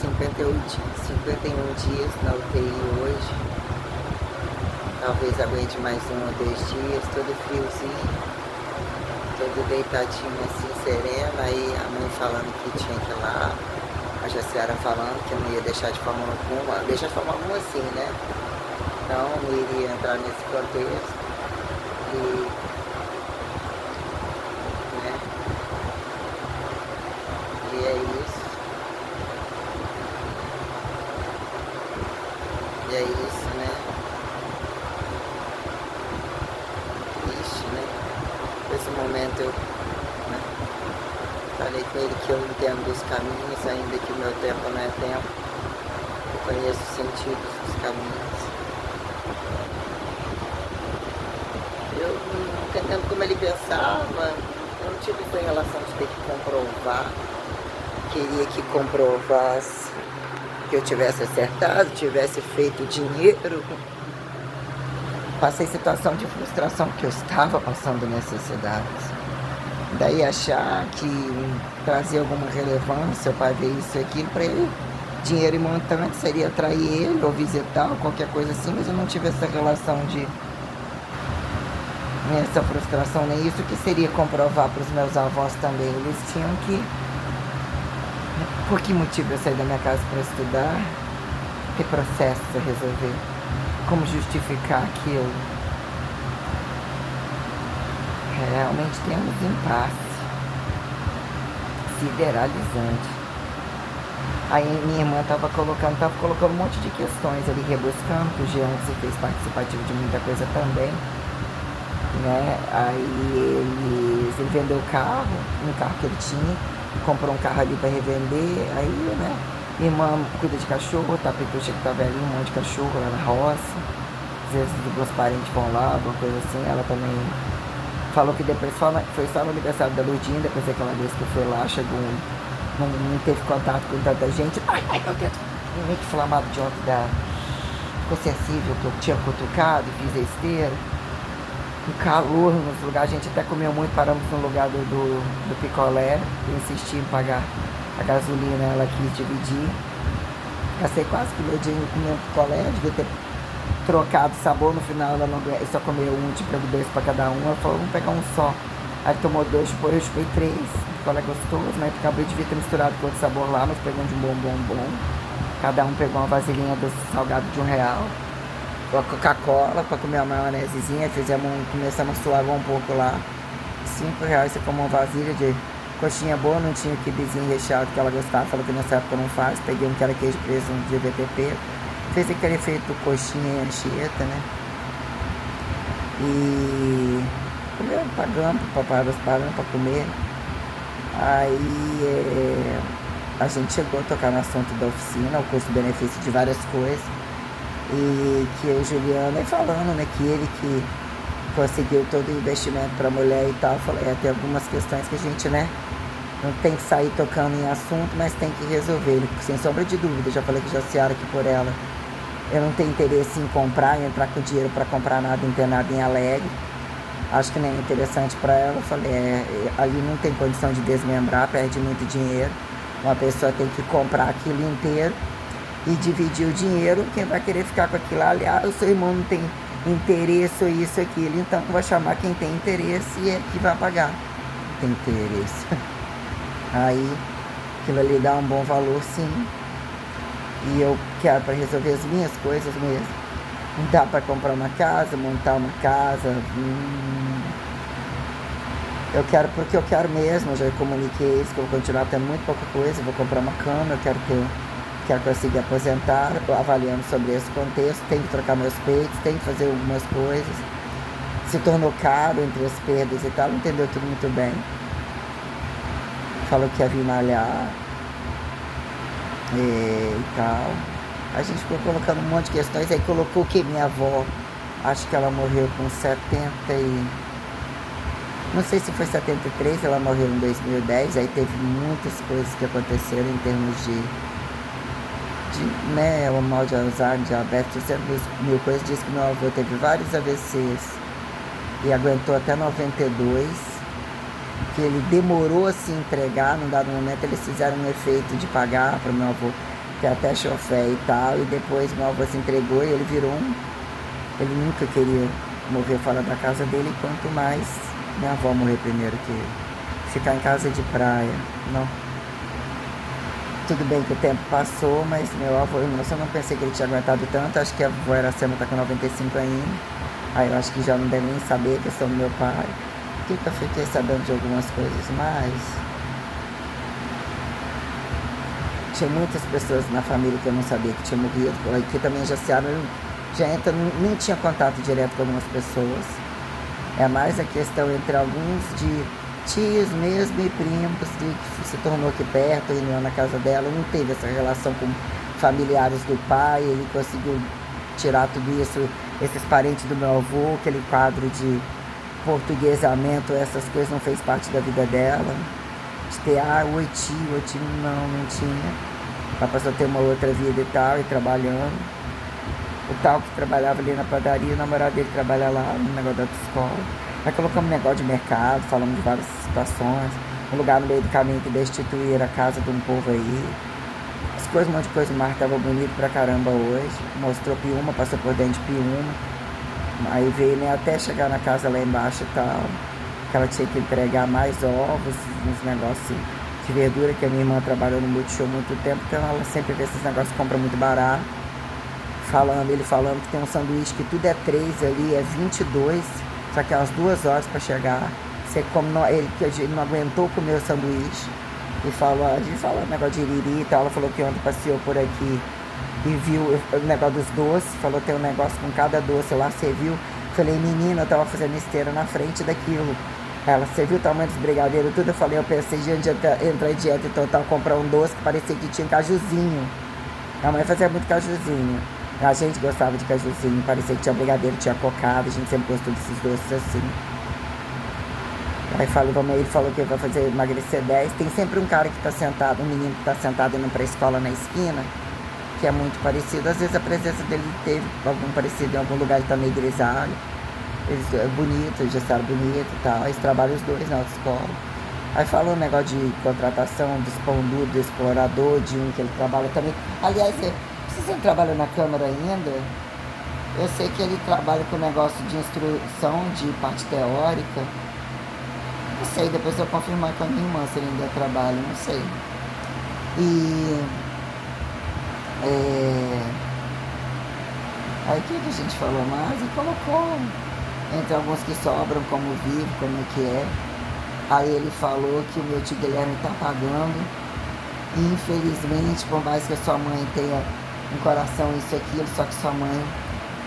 51 dias na UTI hoje. Talvez aguente mais 1 ou 2 dias, todo friozinho, todo deitadinho assim, sereno. Aí a mãe falando que tinha que ir lá, a Jaciara falando que não ia deixar de forma alguma, deixa de forma alguma assim, né? Não iria entrar nesse contexto. E, né? E é isso. E é isso, né? Triste, né? Nesse momento eu, né, falei com ele que eu entendo os caminhos, ainda que o meu tempo não é tempo. Eu conheço os sentidos dos caminhos. Eu não entendendo como ele pensava, eu não tive essa relação de ter que comprovar. Queria que comprovasse que eu tivesse acertado, tivesse feito dinheiro. Passei situação de frustração porque eu estava passando necessidades. Daí achar que trazia alguma relevância para ver isso e aquilo para ele. Dinheiro em montante seria atrair ele ou visitar ou qualquer coisa assim, mas eu não tive essa relação de essa frustração, nem isso que seria comprovar para os meus avós também. Eles tinham que... Por que motivo eu saí da minha casa para estudar? Ter processos a resolver. Como justificar aquilo? Realmente temos impasse sideralizante. Aí minha irmã estava colocando um monte de questões ali, rebuscando, que o Jean se fez participativo de muita coisa também, né? Aí ele vendeu o carro, um carro que ele tinha, comprou um carro ali para revender. Aí, né, minha irmã cuida de cachorro, tá? Porque eu chego que tá velhinho, um monte de cachorro lá na roça. Às vezes os meus parentes vão lá, alguma coisa assim. Ela também falou que depois foi só no aniversário da Lourdinha, depois daquela vez que eu fui lá, chegou não teve contato com tanta gente. Ai, meu dedo, meio que inflamado de ontem ficou sensível, que eu tinha cutucado e fiz a esteira. O calor nos lugares, a gente até comeu muito, paramos no lugar do picolé, eu insisti em pagar a gasolina, ela quis dividir. Gastei quase que meu dinheiro comendo picolé, devia ter trocado sabor, no final ela não só comeu um, tipo, 2 para cada um, ela falou, vamos pegar um só. Aí tomou 2, depois eu chupei 3, o picolé gostoso, né? Porque eu devia ter misturado com outro sabor lá, mas pegou de um bom. Cada um pegou uma vasilhinha do salgado de R$1. Com a Coca-Cola para comer a maionesezinha, começamos a suar um pouco lá. R$5 você comeu uma vasilha de coxinha boa, não tinha quibezinho recheado que ela gostava, falou que nessa época não faz. Peguei um que era queijo presunto de VPP, fez aquele efeito coxinha e anchieta, né? E comeu, parando para comer. Aí a gente chegou a tocar no assunto da oficina, o custo-benefício de várias coisas. E que o Juliano falando, né, que ele que conseguiu todo o investimento para a mulher e tal, falei, tem algumas questões que a gente, né, não tem que sair tocando em assunto, mas tem que resolver, ele, sem sombra de dúvida. Já falei que Jaciara, que por ela, eu não tenho interesse em comprar, em entrar com dinheiro para comprar nada, não ter nada em Alegre, acho que nem é interessante para ela. Eu falei, ali não tem condição de desmembrar, perde muito dinheiro, uma pessoa tem que comprar aquilo inteiro e dividir o dinheiro. Quem vai querer ficar com aquilo ali, o seu irmão não tem interesse ou isso, aquilo, então vai chamar quem tem interesse e é que vai pagar. Tem interesse. Aí, aquilo ali dá um bom valor, sim. E eu quero para resolver as minhas coisas mesmo. Não dá para comprar uma casa, montar uma casa. Eu quero porque eu quero mesmo, eu já comuniquei isso, que eu vou continuar tendo muito pouca coisa, eu vou comprar uma cama, eu quero conseguir aposentar, avaliando sobre esse contexto, tem que trocar meus peitos, tem que fazer algumas coisas. Se tornou caro entre as perdas e tal, entendeu tudo muito bem. Falou que ia vir malhar e tal. A gente ficou colocando um monte de questões, aí colocou que minha avó, acho que ela morreu com 70 e... não sei se foi 73, ela morreu em 2010, aí teve muitas coisas que aconteceram em termos de né, o mal de Alzheimer, diabetes, 100.000 coisas. Diz que meu avô teve vários AVCs e aguentou até 92, que ele demorou a se entregar, num dado momento eles fizeram um efeito de pagar para o meu avô que é até chofé e tal, e depois meu avô se entregou e ele virou um. Ele nunca queria morrer fora da casa dele, quanto mais minha avó morrer primeiro que ele. Ficar em casa de praia, não. Tudo bem que o tempo passou, mas meu avô, eu não pensei que ele tinha aguentado tanto, acho que a avó Iracema tá com 95 ainda. Aí eu acho que já não deve nem saber a questão do meu pai. Por que eu fiquei sabendo de algumas coisas mais? Tinha muitas pessoas na família que eu não sabia que tinha morrido. Aqui também já se abre, já entra, nem tinha contato direto com algumas pessoas. É mais a questão entre alguns de tios mesmo e primos que se tornou aqui perto, reunião na casa dela. Não teve essa relação com familiares do pai. Ele conseguiu tirar tudo isso, esses parentes do meu avô, aquele quadro de portuguesamento, essas coisas não fez parte da vida dela. De ter, oi tio, não tinha. Ela passou a ter uma outra vida e tal, e trabalhando. O tal que trabalhava ali na padaria, o namorado dele trabalha lá no negócio da escola. Aí colocamos um negócio de mercado, falamos de várias situações. Um lugar no meio do caminho que destituíram a casa de um povo aí. As coisas, um monte de coisa. O mar tava bonito pra caramba hoje. Mostrou Piúma, passou por dentro de Piúma. Aí veio, né, até chegar na casa lá embaixo e tal. Que ela tinha que entregar mais ovos, uns negócios de verdura, que a minha irmã trabalhou no Multishow há muito tempo, então ela sempre vê esses negócios, compra muito barato. Ele falando que tem um sanduíche que tudo é 3 ali, é 22, só que é umas 2 horas para chegar. Você come, ele não aguentou comer o sanduíche. E falou, a gente falou um negócio de iriri e tal, ela falou que ontem passeou por aqui e viu o negócio dos doces, falou tem um negócio com cada doce lá, você viu? Falei, menina, eu tava fazendo esteira na frente daquilo. Ela, você viu o tamanho dos brigadeiros, tudo? Eu pensei, gente, entrar em dieta e total, comprar um doce que parecia que tinha cajuzinho. A mãe fazia muito cajuzinho. A gente gostava de cajuzinho, parecia que tinha brigadeiro, tinha cocada, a gente sempre gostou desses doces assim. Aí ele falou que vai fazer emagrecer 10. Tem sempre um cara que tá sentado, um menino que tá sentado indo pra escola na esquina, que é muito parecido. Às vezes a presença dele teve algum parecido em algum lugar, ele tá meio grisalho. Eles é bonito, eles já estavam bonito e tal. Eles trabalham os dois na autoescola. Aí falou um negócio de contratação, de espondudo, de explorador, de um que ele trabalha também. Aliás, se ele trabalha na Câmara ainda, eu sei que ele trabalha com negócio de instrução, de parte teórica. Não sei, depois eu confirmar com a minha irmã se ele ainda trabalha, não sei. E aí o que a gente falou mais? E colocou entre alguns que sobram, como vive, como que é. Aí ele falou que o meu tio Guilherme está pagando. E infelizmente, por mais que a sua mãe tenha um coração isso e aquilo, só que sua mãe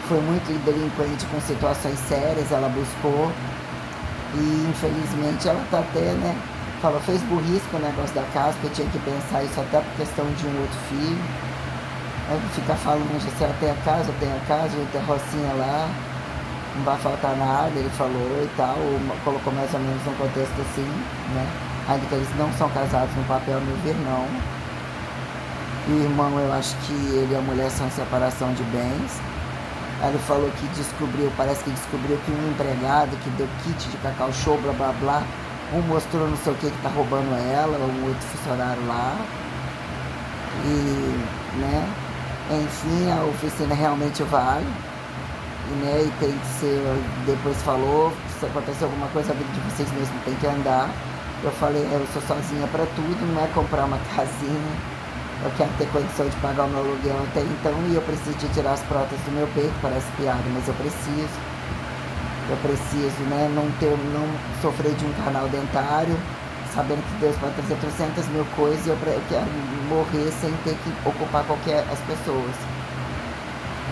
foi muito delinquente com situações sérias, ela buscou. E infelizmente ela tá até, né? Falou, fez burrice com o negócio da casa, porque tinha que pensar isso até por questão de um outro filho. Aí fica falando, se ela tem a casa, eu tenho a casa, eu tenho a Rocinha lá, não vai faltar nada, ele falou e tal, colocou mais ou menos um contexto assim, né? Ainda que eles não são casados no papel, no ver não. E o irmão, eu acho que ele e a mulher são em separação de bens. Aí ele falou que parece que descobriu que um empregado que deu kit de Cacau Show, blá blá blá, um mostrou não sei o que tá roubando ela, um outro funcionário lá. E, né, enfim, a oficina realmente vale. E, né, e tem que ser, depois falou, se acontecer alguma coisa, a vida de vocês mesmo tem que andar. Eu falei, eu sou sozinha pra tudo, não é comprar uma casinha. Eu quero ter condição de pagar o meu aluguel até então e eu preciso de tirar as próteses do meu peito, parece piada, mas eu preciso. Eu preciso, né, não sofrer de um canal dentário, sabendo que Deus pode trazer 300 mil coisas e eu quero morrer sem ter que ocupar as pessoas.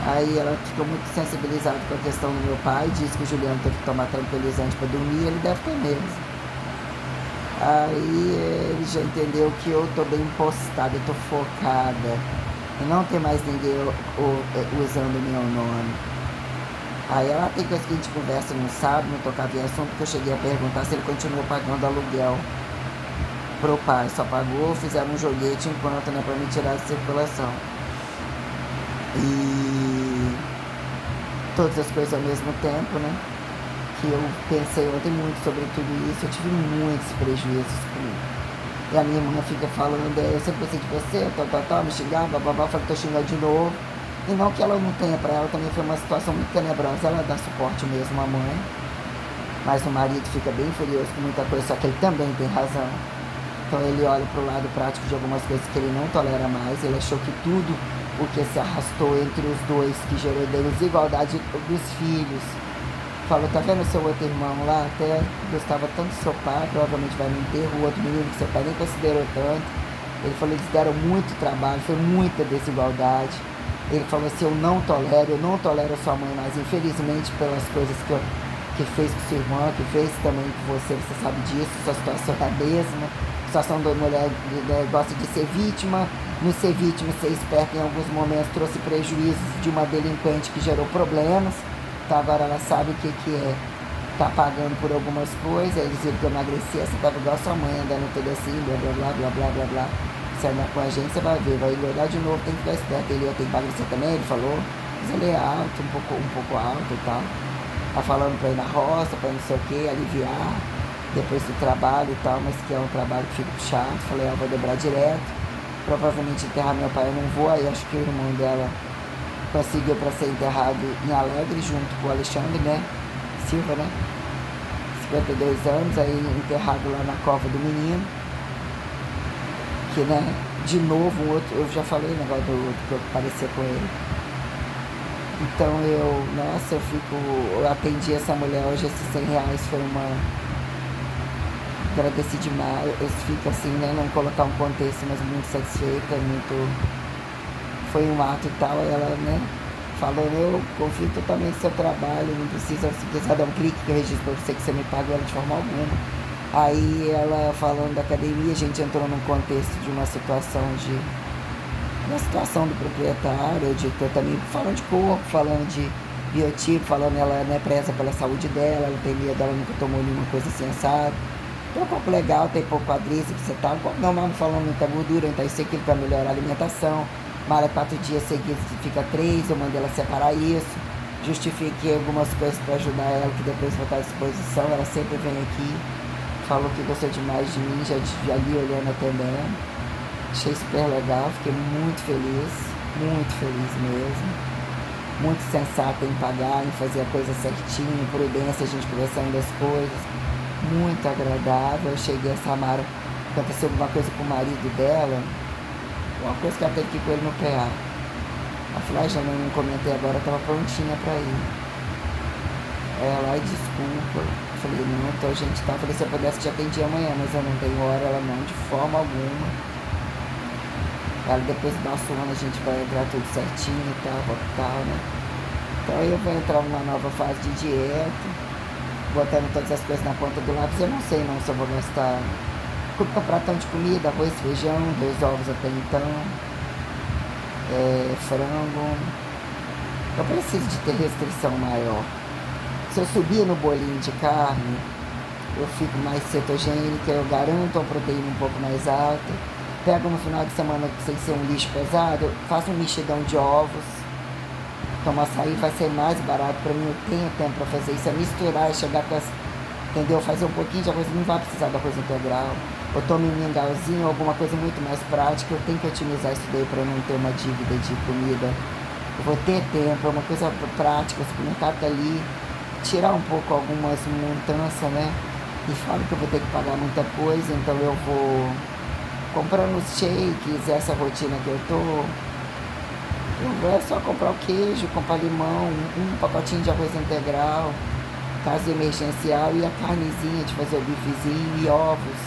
Aí ela ficou muito sensibilizada com a questão do meu pai, disse que o Juliano teve que tomar tranquilizante para dormir, ele deve ter mesmo. Aí ele já entendeu que eu tô bem postada, eu tô focada. E não tem mais ninguém usando o meu nome. Aí ela tem coisa que a gente conversa, não sabe, não tocava em assunto, porque eu cheguei a perguntar se ele continuou pagando aluguel pro pai. Só pagou, fizeram um joguete enquanto, né, pra me tirar de circulação. E todas as coisas ao mesmo tempo, né? Que eu pensei ontem muito sobre tudo isso, eu tive muitos prejuízos comigo. E a minha irmã fica falando, eu sempre pensei de você, tal, me xingava, babá, falei que tô xingando de novo. E não que ela não tenha, para ela também foi uma situação muito tenebrosa, ela dá suporte mesmo à mãe. Mas o marido fica bem furioso com muita coisa, só que ele também tem razão. Então ele olha para o lado prático de algumas coisas que ele não tolera mais. Ele achou que tudo o que se arrastou entre os dois, que gerou desigualdade dos filhos. Falou, tá vendo seu outro irmão lá? Até gostava tanto do seu pai, provavelmente vai no enterro, o outro menino que seu pai nem considerou tanto. Ele falou, eles deram muito trabalho, foi muita desigualdade. Ele falou assim, eu não tolero a sua mãe, mas infelizmente pelas coisas que fez com sua irmã, que fez também com você sabe disso, sua situação é a mesma. A situação da mulher gosta de ser vítima, no ser vítima, ser esperta em alguns momentos trouxe prejuízos de uma delinquente que gerou problemas. Então agora ela sabe o que é tá pagando por algumas coisas. Eles viram que eu emagreci, você tava igual a sua mãe, andando tudo assim, blá blá blá blá blá blá blá. Se andar com a gente, você vai ver, vai engordar de novo, tem que ficar esperto. Ele tem que emagrecer também, ele falou, mas ele é alto, um pouco alto e tal. Tá falando pra ir na roça, pra não sei o que, aliviar depois do trabalho e tal, mas que é um trabalho que fica chato. Falei, vou dobrar direto. Provavelmente enterrar meu pai eu não vou, aí acho que o irmão dela conseguiu para ser enterrado em Alegre junto com o Alexandre, né? Silva, né? 52 anos, aí enterrado lá na cova do menino. Que, né? De novo, um outro, eu já falei o negócio do outro que eu parecia com ele. Então eu atendi essa mulher hoje, esses R$100 foi agradeci demais, eu fico assim, né? Não colocar um contexto, mas muito satisfeita, foi um ato e tal, ela, né, falou, eu confio totalmente no seu trabalho, não precisa, se quiser dar um clique que eu registro pra você que você me paga ela de forma alguma. Aí ela falando da academia, a gente entrou num contexto de uma situação do proprietário, de também falando de corpo, falando de biotipo, falando ela, né, preza pela saúde dela, ela tem medo, ela nunca tomou nenhuma coisa assim assada. Tem um corpo legal, tem pouco quadríceps e tal, não vamos falando muita gordura, então isso aqui para melhorar a alimentação. Malha 4 dias seguidos, fica 3, eu mandei ela separar isso. Justifiquei algumas coisas para ajudar ela, que depois vou estar à disposição. Ela sempre vem aqui, falou que gostou demais de mim, já ali olhando atendendo. Achei super legal, fiquei muito feliz mesmo. Muito sensata em pagar, em fazer a coisa certinho, prudência, a gente conversando das coisas. Muito agradável. Eu cheguei a Samara, aconteceu alguma coisa com o marido dela. Uma coisa que ela teve que ir com ele no PA. A falei, já não comentei agora, estava prontinha para ir. Ela, desculpa. Eu falei, não, então a gente tá. Eu falei, se eu pudesse te atender amanhã, mas eu não tenho hora, ela não, de forma alguma. Ela, depois do nosso ano, a gente vai entrar tudo certinho e tal, né? Então eu vou entrar numa nova fase de dieta, botando todas as coisas na ponta do lápis. Eu não sei não se eu vou gastar. Um pratão de comida, arroz, feijão, 2 ovos até então, frango. Eu preciso de ter restrição maior. Se eu subir no bolinho de carne, eu fico mais cetogênica, eu garanto a proteína um pouco mais alta. Pego no final de semana, sem ser um lixo pesado, faço um mexidão de ovos. Então açaí vai ser mais barato para mim, eu tenho tempo para fazer isso, é misturar, chegar com as... Entendeu? Fazer um pouquinho de arroz, não vai precisar de arroz integral. Eu tomo um mingauzinho, alguma coisa muito mais prática. Eu tenho que otimizar isso daí para não ter uma dívida de comida. Eu vou ter tempo, é uma coisa prática. O supermercado tá ali, tirar um pouco algumas montanças, né? E falo que eu vou ter que pagar muita coisa, então eu vou comprando os shakes, essa rotina que eu tô. É só comprar o queijo, comprar limão, um pacotinho de arroz integral, caso emergencial, e a carnezinha de fazer o bifezinho e ovos.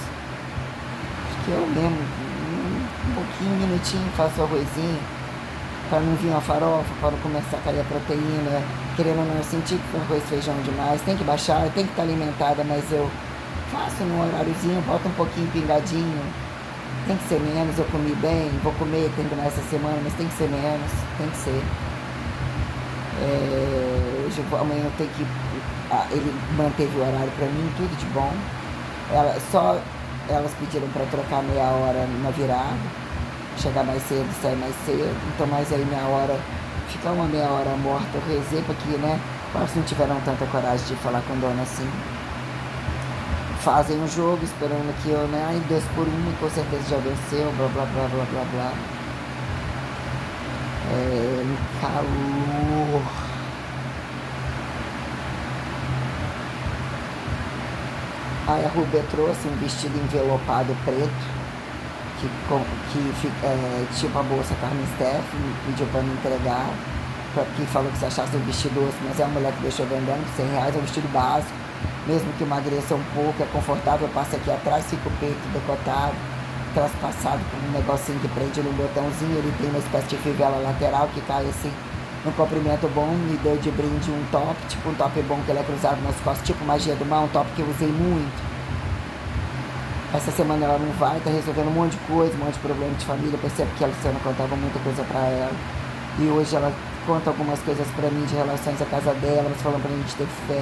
Acho que eu mesmo, um pouquinho, um minutinho, faço o arrozinho, para não vir uma farofa, para não começar a cair a proteína. Querendo ou não, eu senti que foi arroz e feijão demais, tem que baixar, tem que estar alimentada, mas eu faço num horáriozinho, boto um pouquinho pingadinho. Tem que ser menos, eu comi bem, vou comer, terminar essa semana, mas tem que ser menos, tem que ser. Amanhã eu tenho que... ele manteve o horário pra mim, tudo de bom. Elas pediram pra trocar meia hora na virada, chegar mais cedo, sair mais cedo. Então, mais aí meia hora, ficar uma meia hora morta, eu rezei pra que, né, quase não tiveram tanta coragem de falar com a dona assim. fazem um jogo esperando que eu, né? Ai, 2 por 1 com certeza já venceu, blá blá blá blá blá blá. Um calor. Aí a Rubê trouxe um vestido envelopado preto, tipo a bolsa Carmen Steff, pediu pra me entregar, que falou que se achasse um vestido osso, mas é a mulher que deixou vendendo por R$100, é um vestido básico, mesmo que emagreça um pouco, é confortável, passa aqui atrás, fica o peito decotado, traspassado com um negocinho que prende num botãozinho, ele tem uma espécie de fivela lateral que cai assim, no comprimento bom, me deu de brinde um top, tipo um top bom que ele é cruzado nas costas, tipo magia do mal, um top que eu usei muito. Essa semana ela não vai, tá resolvendo um monte de coisa, um monte de problema de família. Eu percebo que a Luciana contava muita coisa pra ela. E hoje ela conta algumas coisas pra mim de relações à casa dela, mas falando pra gente ter fé.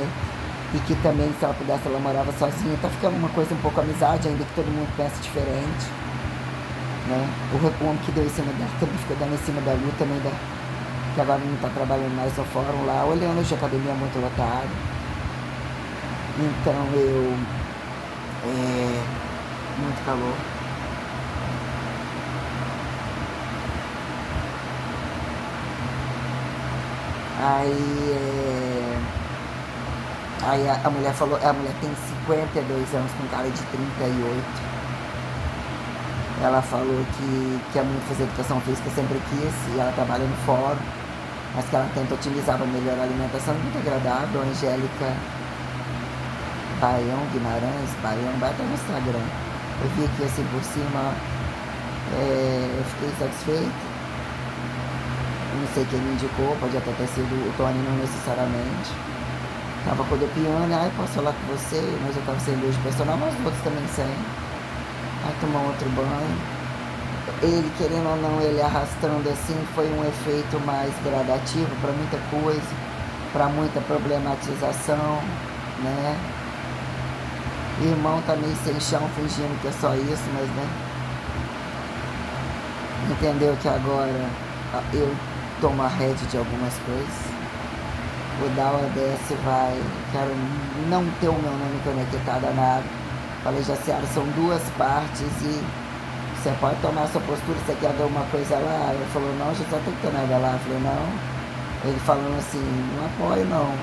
E que também, se ela pudesse, ela morava sozinha. Tá ficando uma coisa um pouco amizade, ainda que todo mundo pense diferente. Né? O homem que deu em cima dela também fica dando em cima da Lu, também da, que agora não tá trabalhando mais no fórum lá, olhando hoje a academia muito lotada. Então eu... muito calor. Aí a mulher falou, a mulher tem 52 anos com cara de 38. Ela falou que a mãe fazer educação física sempre quis e ela trabalha no fórum, mas que ela tenta otimizar para melhorar a alimentação, muito agradável. Angélica Baião Guimarães, vai até no Instagram. Eu vi aqui assim por cima, eu fiquei satisfeito. Não sei quem me indicou, pode até ter sido o Tony, não necessariamente. Tava codopiando, posso falar com você, mas eu tava sem luz de personal, mas os outros também sem. Aí tomar outro banho. Ele, querendo ou não, ele arrastando assim, foi um efeito mais gradativo para muita coisa, para muita problematização, né? Irmão tá meio sem chão, fingindo que é só isso, mas né? Entendeu que agora eu tomo a rédea de algumas coisas. O da ODS quero não ter o meu nome conectado a nada. Falei, Jaciara, são 2 partes e você pode tomar a sua postura, você quer ver uma coisa lá? Ele falou, não, já só tem que ter nada lá. Eu falei, não. Ele falando assim, não apoio não.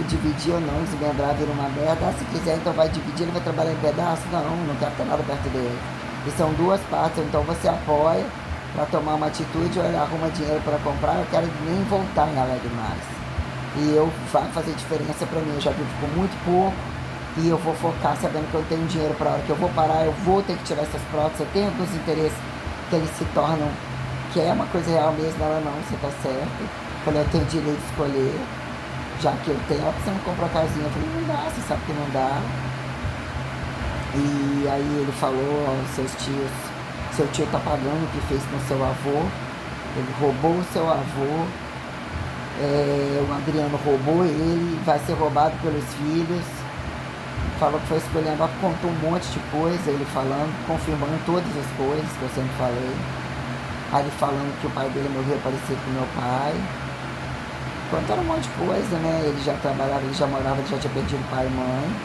Dividir ou não, desmembrar vira uma merda. Se quiser, então vai dividir, ele vai trabalhar em pedaço? Não quero ter nada perto dele. E são 2 partes, então você apoia para tomar uma atitude, ou ele arruma dinheiro para comprar, eu quero nem voltar em Alegre mais. E vai fazer diferença para mim, eu já vivo com muito pouco, e eu vou focar sabendo que eu tenho dinheiro para a hora que eu vou parar, eu vou ter que tirar essas próteses, eu tenho alguns interesses que eles se tornam, que é uma coisa real mesmo, ela não, você tá certo. Falei, eu tenho direito de escolher, já que eu tenho, você não comprou a casinha, eu falei, não dá, você sabe que não dá. E aí ele falou, seus tios, seu tio tá pagando o que fez com seu avô, ele roubou o seu avô, o Adriano roubou ele, vai ser roubado pelos filhos. Falou que foi escolhendo, contou um monte de coisa, ele falando, confirmando todas as coisas que eu sempre falei. Aí ele falando que o pai dele morreu parecido com meu pai. Contaram um monte de coisa, né? Ele já trabalhava, ele já morava, ele já tinha perdido pai e mãe.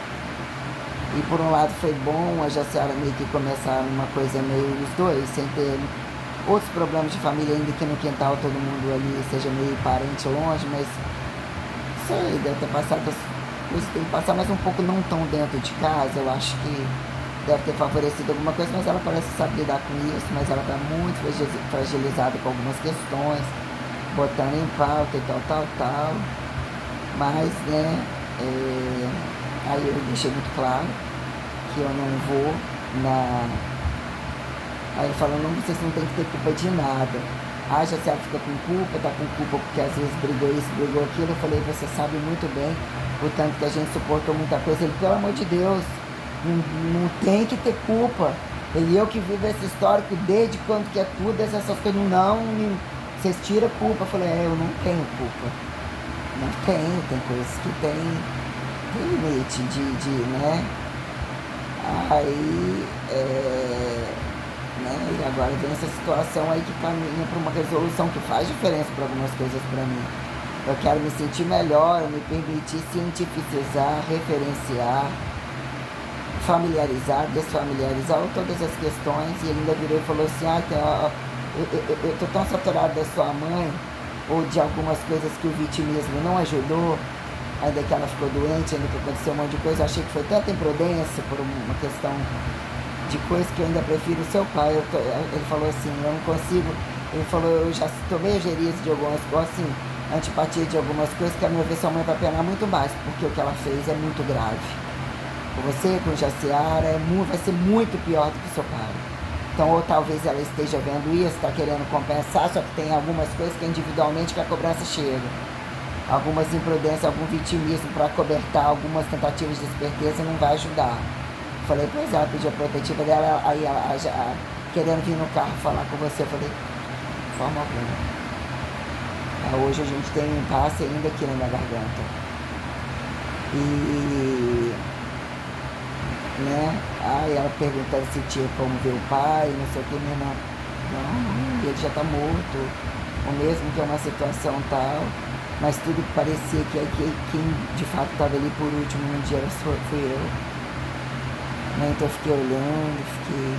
E por um lado foi bom, a Jaciara meio que começaram uma coisa meio os dois, sem ter outros problemas de família, ainda que no quintal todo mundo ali seja meio parente longe, mas sei, deve ter passado as coisas que tem que passar, mas um pouco não tão dentro de casa. Eu acho que deve ter favorecido alguma coisa, mas ela parece saber lidar com isso, mas ela está muito fragilizada com algumas questões, botando em pauta e tal. Mas, né, aí eu deixei muito claro que eu não vou Aí ele falou, não, vocês não tem que ter culpa de nada. Já se ela fica com culpa, tá com culpa porque às vezes brigou isso, brigou aquilo. Eu falei, você sabe muito bem o tanto que a gente suportou muita coisa. Ele, pelo amor de Deus, não tem que ter culpa. Eu que vivo esse histórico desde quando que é tudo, essas coisas, vocês tiram culpa. Eu falei, eu não tenho culpa. Não tem coisas que tem limite né? Aí, né? E agora vem essa situação aí que caminha para uma resolução que faz diferença para algumas coisas para mim. Eu quero me sentir melhor, me permitir cientificizar, referenciar, familiarizar, desfamiliarizar todas as questões, e ele ainda virou e falou assim, eu tô tão saturado da sua mãe, ou de algumas coisas que o vitimismo não ajudou, ainda que ela ficou doente, ainda que aconteceu um monte de coisa, eu achei que foi tanta imprudência por uma questão de coisa que eu ainda prefiro o seu pai. Ele falou assim, eu não consigo, ele falou, eu já tomei ojeriza de algumas coisas, assim, antipatia de algumas coisas, que a meu ver sua mãe vai penar muito mais, porque o que ela fez é muito grave. Você com Jaciara vai ser muito pior do que o seu pai. Então, ou talvez ela esteja vendo isso, está querendo compensar, só que tem algumas coisas que individualmente que a cobrança chega. Algumas imprudências, algum vitimismo para cobertar algumas tentativas de esperteza não vai ajudar. Falei, pois ela pediu a protetiva dela, aí ela já querendo vir no carro falar com você, eu falei, de forma alguma. Hoje a gente tem um impasse ainda aqui na minha garganta. E, né, aí ela perguntando se tinha como ver o pai, não sei o que, minha irmã, não, ele já tá morto, ou mesmo que é uma situação tal, mas tudo parecia que quem de fato estava ali por último no dia fui eu. Né? Então eu fiquei olhando, fiquei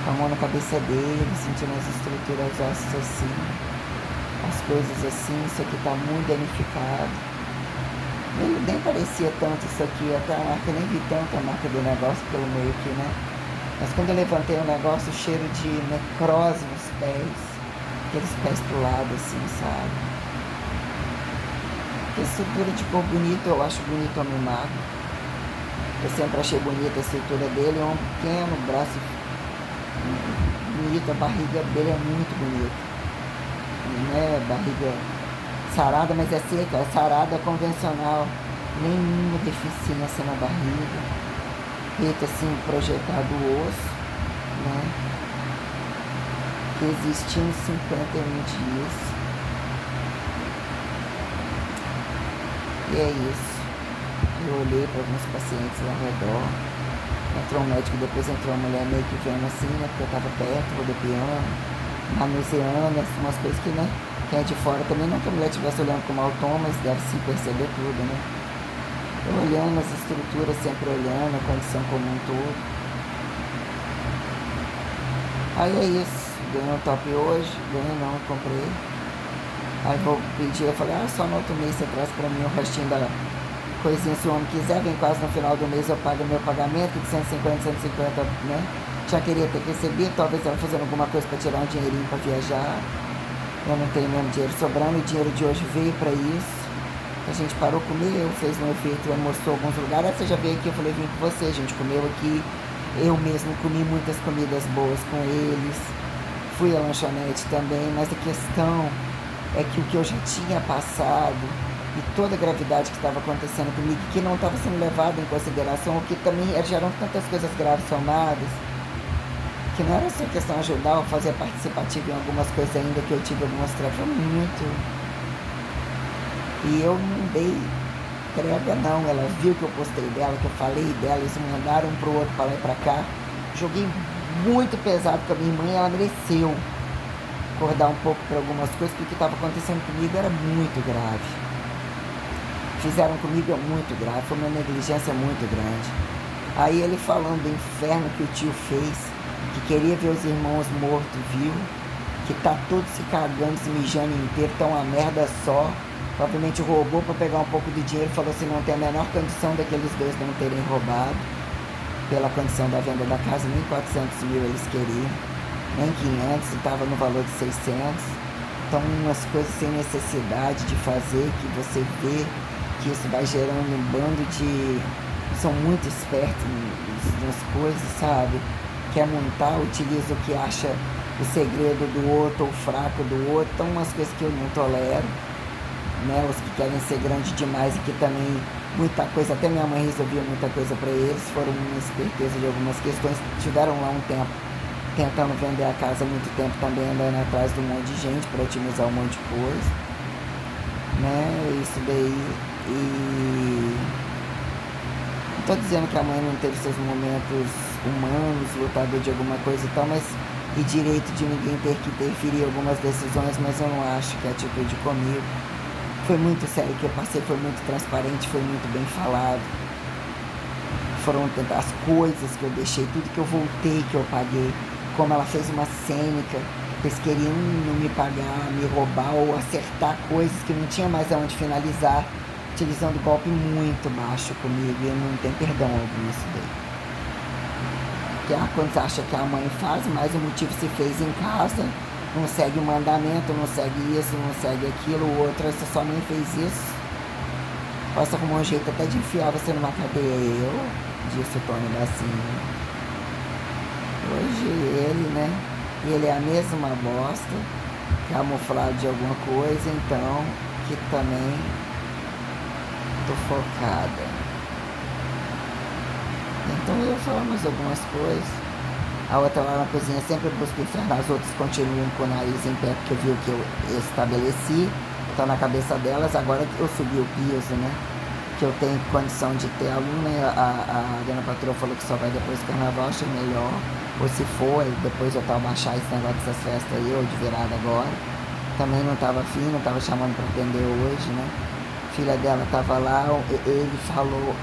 com a mão na cabeça dele, sentindo as estruturas, os ossos assim, as coisas assim, isso aqui tá muito danificado. Nem parecia tanto isso aqui, até a marca, nem vi tanto a marca do negócio pelo meio aqui, né? Mas quando eu levantei o negócio, o cheiro de necrose nos pés, aqueles pés pro lado assim, sabe? Porque estrutura de cor bonita, eu acho bonito homem magro. Eu sempre achei bonita a estrutura dele, ombro pequeno, braço bonito, a barriga dele é muito bonita. Né? Barriga sarada, mas é seca, é sarada convencional, nenhuma deficiência na barriga, peito assim projetado o osso, né? Que existiu em 51 dias. E é isso. Eu olhei para alguns pacientes lá ao redor, entrou um médico, depois entrou uma mulher meio que vendo assim, né? Porque eu tava perto, rodopiando, manuseando, umas coisas que, né? Quem é de fora também, não que a mulher estivesse olhando com mau tom, mas deve sim perceber tudo, né? Eu olhando as estruturas, sempre olhando a condição como um todo. Aí é isso, ganhei um top hoje, ganhei não, comprei. Aí vou pedir, eu falei, só no outro mês você traz pra mim o restinho da coisinha, se o homem quiser, vem quase no final do mês eu pago meu pagamento de 150, né? Já queria ter recebido, talvez ela fazendo alguma coisa para tirar um dinheirinho para viajar. Eu não tenho mesmo dinheiro sobrando, o dinheiro de hoje veio para isso. A gente parou comeu, fez um efeito, mostrou alguns lugares. Aí você já veio aqui, eu falei, vim com você, a gente comeu aqui. Eu mesmo comi muitas comidas boas com eles. Fui à lanchonete também, mas a questão é que o que eu já tinha passado e toda a gravidade que estava acontecendo comigo, que não estava sendo levado em consideração, o que também geram tantas coisas graves somadas, que não era só questão de ajudar ou fazer participativo em algumas coisas ainda, que eu tive algumas trevas muito. E eu não dei treva não, ela viu que eu postei dela, que eu falei dela, eles me mandaram um pro outro para lá e para cá. Joguei muito pesado com a minha irmã e ela mereceu acordar um pouco para algumas coisas, porque o que estava acontecendo comigo era muito grave. Fizeram comigo é muito grave, foi uma negligência muito grande. Aí ele falando do inferno que o tio fez, que queria ver os irmãos mortos, viu? Que tá todo se cagando, se mijando inteiro, tá uma merda só. Provavelmente roubou para pegar um pouco de dinheiro, falou assim, não tem a menor condição daqueles dois não terem roubado. Pela condição da venda da casa, nem 400 mil eles queriam, nem 500, estava no valor de 600. Então umas coisas sem necessidade de fazer, que você vê que isso vai gerando um bando de... São muito espertos nas coisas, sabe? Quer montar, utiliza o que acha o segredo do outro, ou o fraco do outro. Então umas coisas que eu não tolero, né? Os que querem ser grande demais e que também muita coisa, até minha mãe resolvia muita coisa para eles, foram uma esperteza de algumas questões, tiveram lá um tempo tentando vender a casa há muito tempo também, andando atrás de um monte de gente para otimizar um monte de coisa, né? Isso daí. E não tô dizendo que a mãe não teve seus momentos humanos, lutador de alguma coisa e tal, mas e direito de ninguém ter que interferir em algumas decisões, mas eu não acho que a atitude comigo foi muito sério, que eu passei, foi muito transparente, foi muito bem falado, foram as coisas que eu deixei, tudo que eu voltei, que eu paguei, como ela fez uma cênica, eles queriam me pagar, me roubar ou acertar coisas que não tinha mais aonde finalizar, utilizando golpe muito baixo comigo, e não tem perdão algum isso daí. Quando você acha que a mãe faz, mas o motivo se fez em casa, não segue o mandamento, não segue isso, não segue aquilo, o outro, se sua mãe fez isso, posso arrumar um jeito até de enfiar você numa cadeia. Eu, disse o Tony Bacinho. Hoje ele, né? Ele é a mesma bosta, camuflado de alguma coisa, então, que também tô focada. Então eu ia falar mais algumas coisas. A outra lá na cozinha sempre busca enfernar, as outras continuam com o nariz em pé, porque viu que eu estabeleci, tá na cabeça delas, agora que eu subi o piso, né? Que eu tenho condição de ter aluna, a dona patroa falou que só vai depois do carnaval, achei melhor. Ou se for, depois eu tava baixar esse negócio dessas festas aí, ou de virada agora. Também não tava afim, não tava chamando pra atender hoje, né? Filha dela tava lá, ele falou,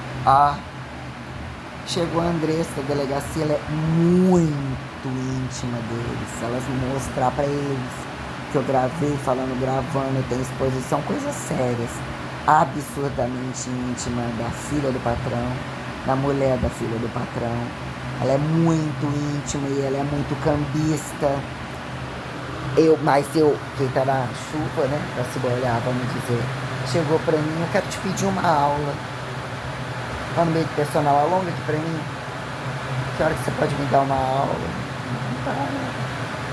chegou a Andressa da delegacia, ela é muito íntima deles. Elas mostrar pra eles que eu gravei, falando, gravando, tem exposição, coisas sérias. Absurdamente íntima da filha do patrão, da mulher da filha do patrão. Ela é muito íntima e ela é muito cambista. Quem tá na chuva, né, pra se olhar, vamos dizer, chegou pra mim, eu quero te pedir uma aula. Tá no meio de personal, alonga aqui pra mim. Que hora que você pode me dar uma aula? Não tá, né?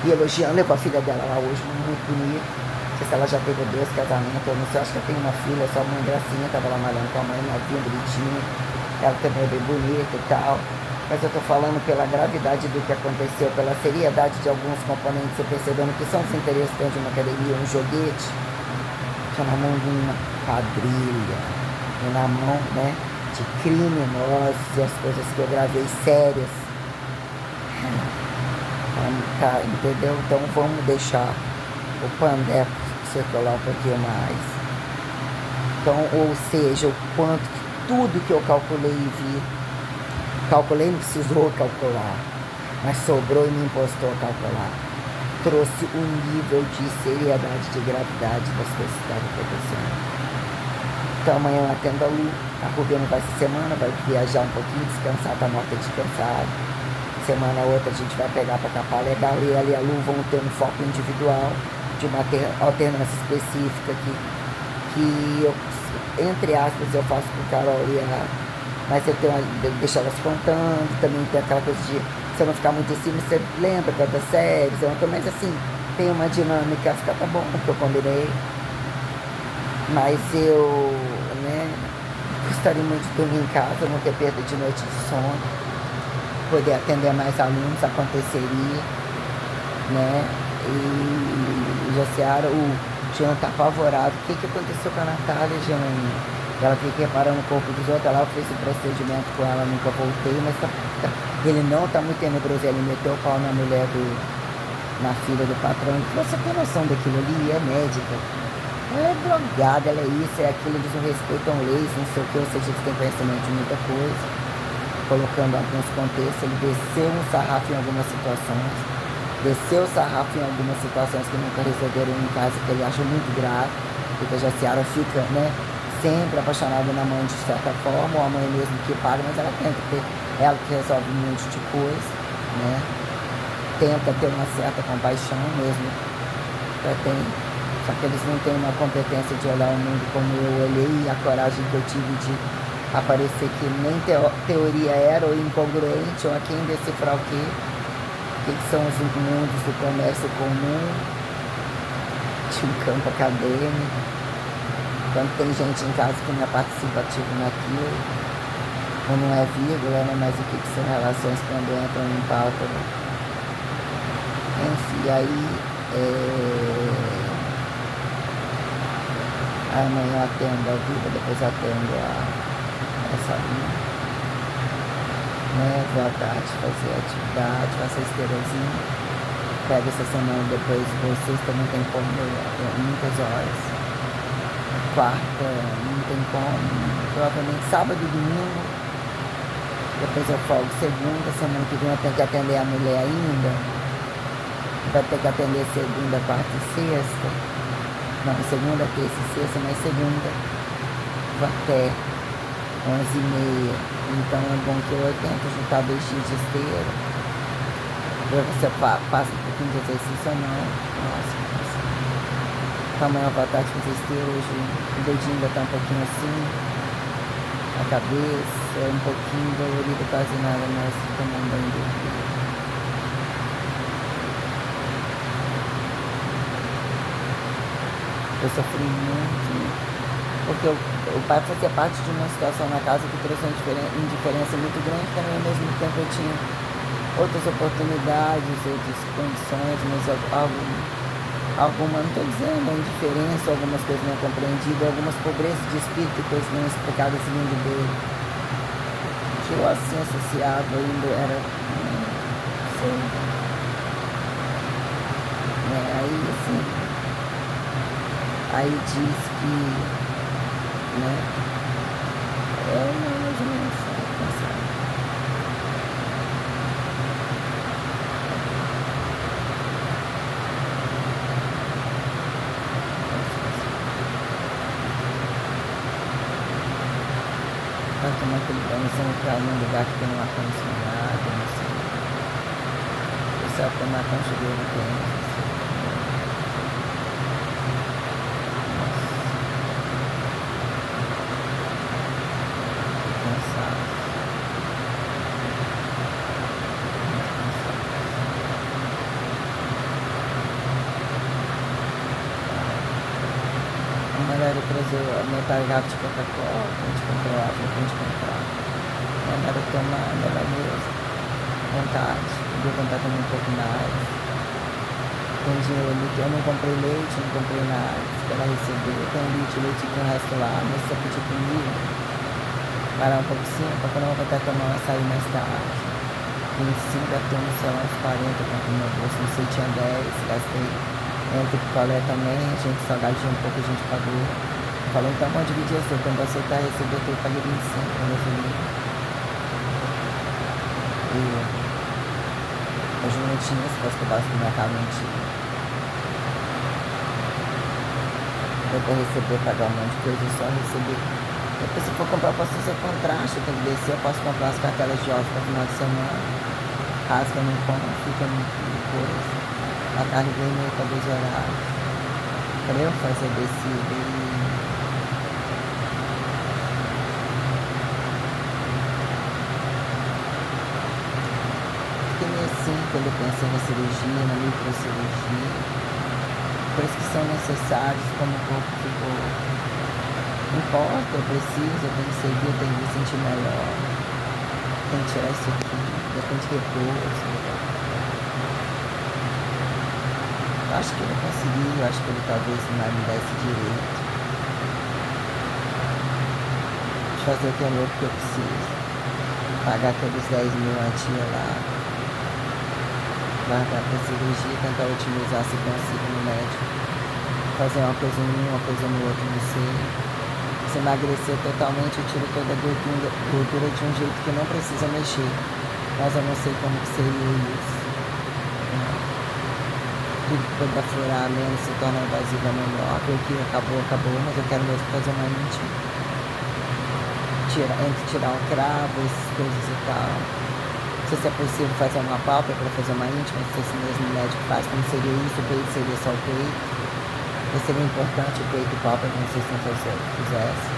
E elogiando, eu com a filha dela lá hoje, muito bonita. Não sei se ela já teve 2 casamentos, eu não sei, acho que ela tem uma filha, só mãe Gracinha, tava lá malhando com a mãe, novinha, bonitinha. Ela também é bem bonita e tal. Mas eu tô falando pela gravidade do que aconteceu, pela seriedade de alguns componentes, você percebendo que são os interesses dentro de uma academia, um joguete, que na mão de uma quadrilha, e na mão, né, de criminosos, e as coisas que eu gravei sérias. Tá, entendeu? Então vamos deixar o pandeco circular um pouquinho mais. Então, ou seja, o quanto que tudo que eu calculei e vi, calculei, não precisou calcular, mas sobrou e me impostou a calcular. Trouxe um nível de seriedade, de gravidade das coisas que estavam acontecendo. Então amanhã eu atendo a Lu, a Rubiana vai essa semana, vai viajar um pouquinho, descansar, tá morta de cansado. Semana outra a gente vai pegar para capar legal, e ela e a Lu vão ter um foco individual, de uma alternância específica que eu, entre aspas, eu faço com Carol e a... Mas eu tenho deixar elas contando, também tem aquela coisa de você não ficar muito em cima, você lembra das séries, mas assim, tem uma dinâmica, fica tá bom, que eu combinei. Mas eu, né, gostaria muito de dormir em casa, não ter perda de noite de sono, poder atender mais alunos, aconteceria, né? E Jaciara, o Jean tá apavorado. O que aconteceu com a Natália, Jean? Ela fica reparando o corpo dos outros, ela fez o procedimento com ela, nunca voltei, mas ele não tá muito tenebroso, ele meteu o pau na mulher na filha do patrão. Você tem noção daquilo ali? É médica. Ela é drogada, ela é isso, é aquilo, eles não respeitam leis, não sei o que, ou seja, eles têm conhecimento de muita coisa. Colocando alguns contextos, ele desceu um sarrafo em algumas situações, desceu o sarrafo em algumas situações que nunca resolveram em casa, que ele acha muito grave, porque a Jaciara fica, né, sempre apaixonada na mãe de certa forma, ou a mãe mesmo que paga, mas ela tenta ter, ela que resolve um monte de coisa, né, tenta ter uma certa compaixão mesmo, só que eles não têm uma competência de olhar o mundo como eu olhei, e a coragem que eu tive de aparecer que nem teoria era, ou incongruente, ou a quem decifrar o que são os mundos do comércio comum, de um campo acadêmico, quando tem gente em casa que não é participativo naquilo, ou não é vírgula, né? Mas o que são relações quando entram em pauta, né? Enfim, aí amanhã eu atendo a vida, depois atendo essa linha, né? Vou à tarde fazer atividade, faço a esteirozinha, pego essa semana depois, vocês também tem como, muitas horas. Quarta, não tem como, provavelmente sábado e domingo, Depois eu folgo segunda, semana que vem eu tenho que atender a mulher ainda. Vai ter que atender segunda, quarta e sexta. Não, segunda, terça e sexta, mas segunda vou até 11h30. Então é bom que eu tento juntar 2 dias de esteira. Você passa um pouquinho de exercício ou não. Nossa, nossa. Então amanhã eu vou à tarde fazer esteira. Hoje o dedinho ainda tá um pouquinho assim. A cabeça, um pouquinho dolorido, quase nada, mas tomando banho de dia. Eu sofri muito, porque o pai fazia parte de uma situação na casa que trouxe uma indiferença muito grande, também ao mesmo tempo eu tinha outras oportunidades, outras condições, mas alguma, não estou dizendo, a indiferença, algumas coisas não compreendidas, algumas pobrezas de espírito e coisas não explicadas vindo dele, que eu assim associava ainda era, não sei, aí assim. Aí diz que, né? Eu não sei pensar. Vai tomar aquele banho, você não tá num lugar que tem um ar-condicionado, não sei. Você vai tomar tão chuveiro quente. Mandaram trazer a metade garrafa de Coca-Cola, que a gente comprou lá, que a gente comprar. Mandaram tomar dela mesmo. Vontade. Deu vontade também um pouco mais. Tem dinheiro ali que eu não comprei leite, não comprei nada. Se ela receber, tem um litro de leite com o resto lá, mas só pedir comigo. Parar um pouquinho, porque eu não vou até tomar um açaí mais tarde. 25, deve ter uns, sei lá, uns 40, quanto no meu bolso, não sei, tinha 10, gastei. Entre picolé também, a gente salgadinho um pouco, a gente pagou. Falou, então pode dividir assim, quando você tá recebendo, eu paguei 25, meu filho. E hoje não tinha, se fosse que eu no mercado, não tinha. Depois receber, pagar um monte de coisa, só receber. Depois se for comprar, eu posso fazer contraste, eu tenho que descer, eu posso comprar as cartelas de ovos para final de semana. Rasga, não como, fica muito coisa. A carne vermelha para 2 horários. Para eu fazer descida e fiquei meio assim quando eu pensei na cirurgia, na microcirurgia. Coisas que são necessárias, como o corpo ficou. Não importa, eu preciso, eu tenho que seguir, eu tenho que me sentir melhor. Tenho que tirar isso aqui, depende de repouso. Eu acho que ele conseguiu, eu acho que ele talvez não vai me dar esse direito de fazer o que é louco que eu preciso. Pagar aqueles 10 mil a tia lá, guardar para cirurgia, tentar otimizar se consigo no médico. Fazer uma coisa em um, uma coisa no outro, não sei. Se emagrecer totalmente, eu tiro toda a gordura de um jeito que não precisa mexer. Mas eu não sei como que seria isso. Tudo que puder furar menos se torna invasiva menor. Porque acabou, mas eu quero mesmo fazer uma íntima. Entre tirar um cravo, essas coisas e tal. Não sei se é possível fazer uma pálpebra para fazer uma íntima, se esse mesmo médico faz, como seria isso, o peito seria só o peito. Esse seria importante, o peito e pálpebra, não sei se não fizesse.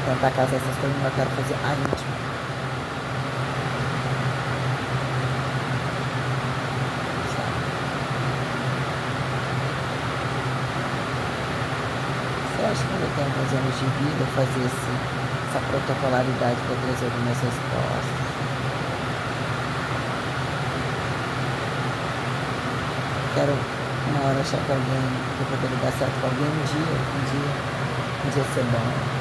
Tentar casar essas coisas, mas eu quero fazer a íntima. Você acha que eu tenho 2 anos de vida fazer essa protocolaridade para trazer algumas respostas? Quero uma hora achar com alguém, que eu poderia dar certo com alguém um dia ser bom.